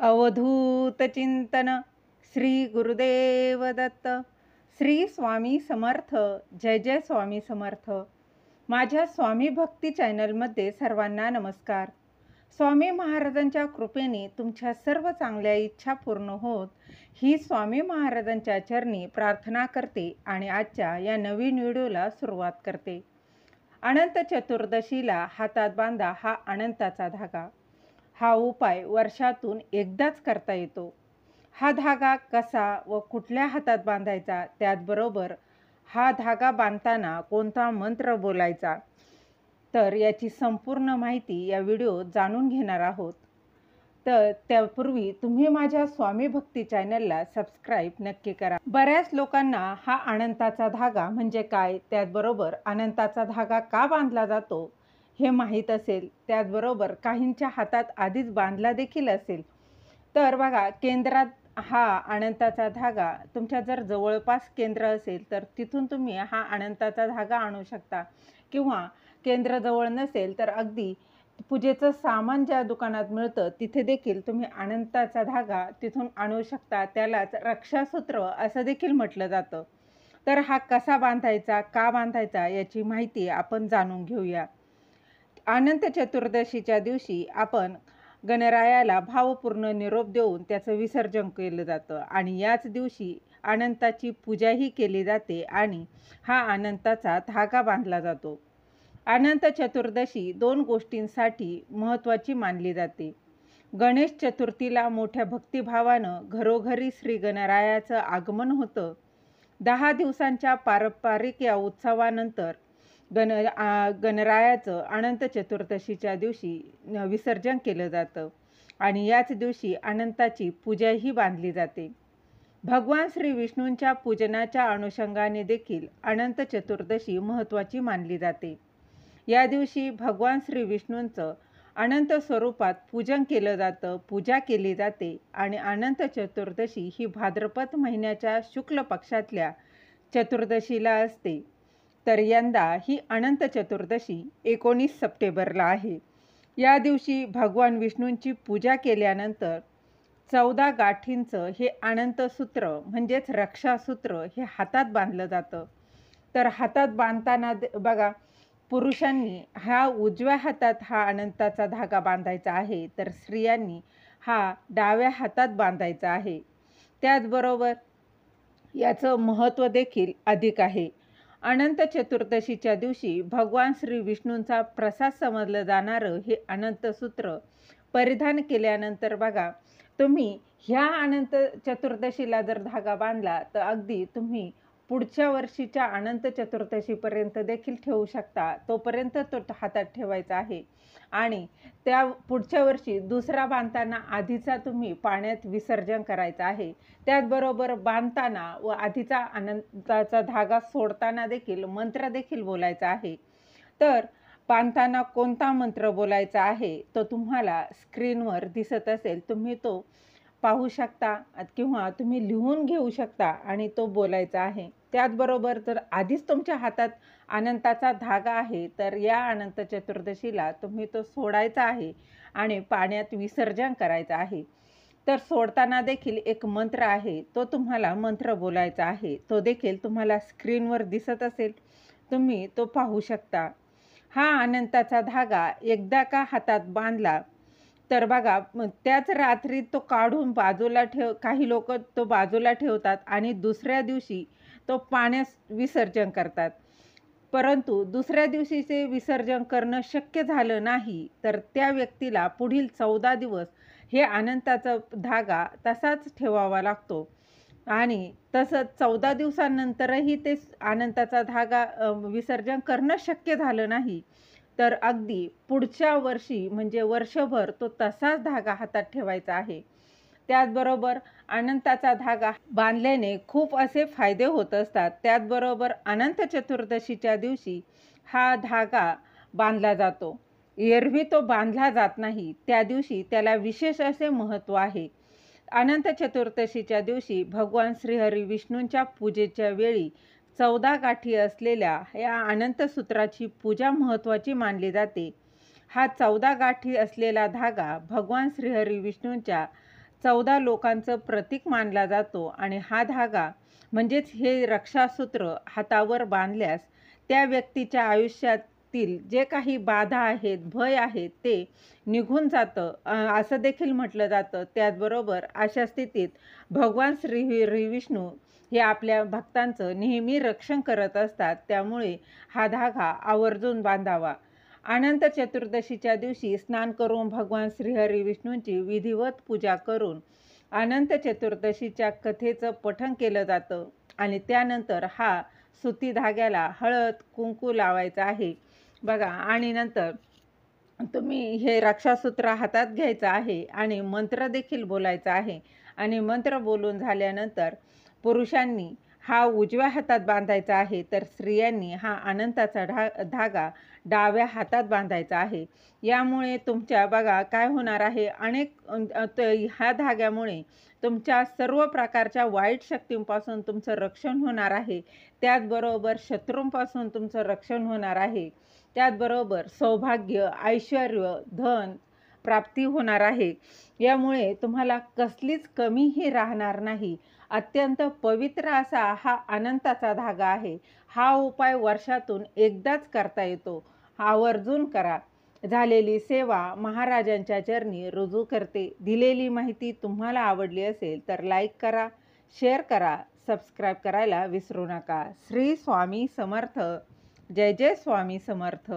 अवधूत चिंतन श्री गुरुदेव दत्त. श्री स्वामी समर्थ. जय जय स्वामी समर्थ. माझ्या स्वामी भक्ती चॅनलमध्ये सर्वांना नमस्कार. स्वामी महाराजांच्या कृपेने तुमच्या सर्व चांगल्या इच्छा पूर्ण होत ही स्वामी महाराजांच्या चरणी प्रार्थना करते आणि आजच्या या नवीन व्हिडिओला सुरुवात करते. अनंत चतुर्दशीला हातात बांधा हा अनंताचा धागा. हा उपाय वर्षातून एकदाच करता येतो. हा धागा कसा व कुठल्या हातात बांधायचा, त्याचबरोबर हा धागा बांधताना कोणता मंत्र बोलायचा, तर याची संपूर्ण माहिती या व्हिडिओत जाणून घेणार आहोत. तर त्यापूर्वी तुम्ही माझ्या स्वामी भक्ती चॅनलला सबस्क्राईब नक्की करा. बऱ्याच लोकांना हा अनंताचा धागा म्हणजे काय, त्याचबरोबर अनंताचा धागा का बांधला जातो हे माहीत असेल. त्याचबरोबर काहींच्या हातात आधीच बांधला देखील असेल. तर बघा, केंद्रात हा अनंताचा धागा तुमच्या जर जवळपास केंद्र असेल तर तिथून तुम्ही हा अनंताचा धागा आणू शकता, किंवा केंद्र जवळ नसेल तर अगदी पूजेचं सामान ज्या दुकानात मिळतं तिथे देखील तुम्ही अनंताचा धागा तिथून आणू शकता. त्यालाच रक्षासूत्र असं देखील म्हटलं जातं. तर हा कसा बांधायचा, का बांधायचा याची माहिती आपण जाणून घेऊया. अनंत चतुर्दशीच्या दिवशी आपण गणरायाला भावपूर्ण निरोप देऊन त्याचं विसर्जन केलं जातं आणि याच दिवशी अनंताची पूजाही केली जाते आणि हा अनंताचा धागा बांधला जातो. अनंत चतुर्दशी दोन गोष्टींसाठी महत्त्वाची मानली जाते. गणेश चतुर्थीला मोठ्या भक्तिभावानं घरोघरी श्री गणरायाचं आगमन होतं. 10 दिवसांच्या पारंपरिक या उत्सवानंतर गणरायाचं अनंत चतुर्दशीच्या दिवशी विसर्जन केलं जातं आणि याच दिवशी अनंताची पूजाही बांधली जाते. भगवान श्री विष्णूंच्या पूजनाच्या अनुषंगाने देखील अनंत चतुर्दशी महत्त्वाची मानली जाते. या दिवशी भगवान श्री विष्णूंचं अनंत स्वरूपात पूजन केलं जातं, पूजा केली जाते आणि अनंत चतुर्दशी ही भाद्रपद महिन्याच्या शुक्ल पक्षातल्या चतुर्दशीला असते. तर यंदा ही अनंत चतुर्दशी 19 सप्टेंबरला आहे. या दिवशी भगवान विष्णूंची पूजा केल्यानंतर 14 गाठींचं हे अनंत सूत्र म्हणजेच रक्षासूत्र हे हातात बांधलं जातं. तर हातात बांधताना बघा, पुरुषांनी हा उजव्या हातात हा अनंताचा धागा बांधायचा आहे, तर स्त्रियांनी हा डाव्या हातात बांधायचा आहे. त्याचबरोबर याचं महत्त्व देखील अधिक आहे. अनंत चतुर्दशीच्या दिवशी भगवान श्री विष्णूंचा प्रसाद समजलं जाणारं हे अनंत सूत्र परिधान केल्यानंतर बघा, तुम्ही ह्या अनंत चतुर्दशीला जर धागा बांधला तर अगदी तुम्ही पुढच्या वर्षीच्या अनंत चतुर्दशीपर्यंत देखील ठेवू शकता. तोपर्यंत तो हातात ठेवायचा आहे आणि त्या पुढच्या वर्षी दुसरा बांधताना आधीचा तुम्ही पाण्यात विसर्जन करायचं आहे. त्याचबरोबर बांधताना व आधीचा अनंताचा धागा सोडताना देखील मंत्र देखील बोलायचा आहे. तर बांधताना कोणता मंत्र बोलायचा आहे तो तुम्हाला स्क्रीनवर दिसत असेल, तुम्ही तो पाहू शकता किंवा तुम्ही लिहून घेऊ शकता आणि तो बोलायचा आहे. त्याचबरोबर जर आधीच तुमच्या हातात अनंताचा धागा आहे तर या अनंत चतुर्दशीला तुम्ही तो सोडायचा आहे आणि पाण्यात विसर्जन करायचं आहे. तर सोडताना देखील एक मंत्र आहे, तो तुम्हाला मंत्र बोलायचा आहे. तो देखील तुम्हाला स्क्रीनवर दिसत असेल, तुम्ही तो पाहू शकता. हा अनंताचा धागा एकदा का हातात बांधला तर बघा, त्याच रात्री तो काढून बाजूला काही लोक तो बाजूला ठेवतात आणि दुसऱ्या दिवशी तो पाण्यात विसर्जन करतात. परंतु दुसऱ्या दिवशीचे विसर्जन करणं शक्य झालं नाही तर त्या व्यक्तीला पुढील 14 दिवस हे अनंताचा धागा तसाच ठेवावा लागतो आणि तसंच 14 दिवसानंतरही ते अनंताचा धागा विसर्जन करणं शक्य झालं नाही तर अगदी पुढच्या वर्षी म्हणजे वर्षभर तो तसाच धागा हातात ठेवायचा आहे. त्याचबरोबर अनंताचा धागा बांधल्याने खूप असे फायदे होत असतात. त्याचबरोबर अनंत चतुर्दशीच्या दिवशी हा धागा बांधला जातो. एरवी तो बांधला जात नाही, त्या दिवशी त्याला विशेष असे महत्त्व आहे. अनंत चतुर्दशीच्या दिवशी भगवान श्रीहरी विष्णूंच्या पूजेच्या वेळी 14 गाठी असलेल्या या अनंत सूत्राची पूजा महत्त्वाची मानली जाते. हा 14 गाठी असलेला धागा भगवान श्रीहरी विष्णूंच्या 14 लोकांचं प्रतीक मानला जातो आणि हा धागा म्हणजेच हे रक्षासूत्र हातावर बांधल्यास त्या व्यक्तीच्या आयुष्यातील जे काही बाधा आहेत, भय आहेत ते निघून जातं असं देखील म्हटलं जातं. त्याचबरोबर अशा स्थितीत भगवान श्री विष्णू हे आपल्या भक्तांचं नेहमी रक्षण करत असतात. त्यामुळे हा धागा आवर्जून बांधावा. अनंत चतुर्दशीच्या दिवशी स्नान करून भगवान श्रीहरी विष्णूंची विधिवत पूजा करून अनंत चतुर्दशीच्या कथेचं पठण केलं जातं आणि त्यानंतर हा सुती धाग्याला हळद कुंकू लावायचं आहे बघा. आणि नंतर तुम्ही हे रक्षासूत्र हातात घ्यायचं आहे आणि मंत्र देखील बोलायचा आहे आणि मंत्र बोलून झाल्यानंतर पुरुषांनी हा उजव्या हातात बांधायचा आहे, तर स्त्रियांनी हा अनंताचा धागा डाव्या हातात बांधायचा आहे. यामुळे तुमच्या बघा काय होणार आहे, ह्या धाग्यामुळे तुमच्या सर्व प्रकारच्या वाईट शक्तींपासून तुमचं रक्षण होणार आहे. त्याचबरोबर शत्रूंपासून तुमचं रक्षण होणार आहे. त्याचबरोबर सौभाग्य, ऐश्वर्य, धन प्राप्ती होणार आहे. यामुळे तुम्हाला कसलीच कमीही राहणार नाही. अत्यंत पवित्र असा हा अनंताचा धागा आहे. हा उपाय वर्षातून एकदाच करता येतो. आवर्जून करा. झालेली सेवा महाराजांच्या चरणी रुजू करते. दिलेली माहिती तुम्हाला आवडली असेल तर लाईक करा, शेअर करा, सबस्क्राईब करायला विसरू नका. श्री स्वामी समर्थ. जय जय स्वामी समर्थ.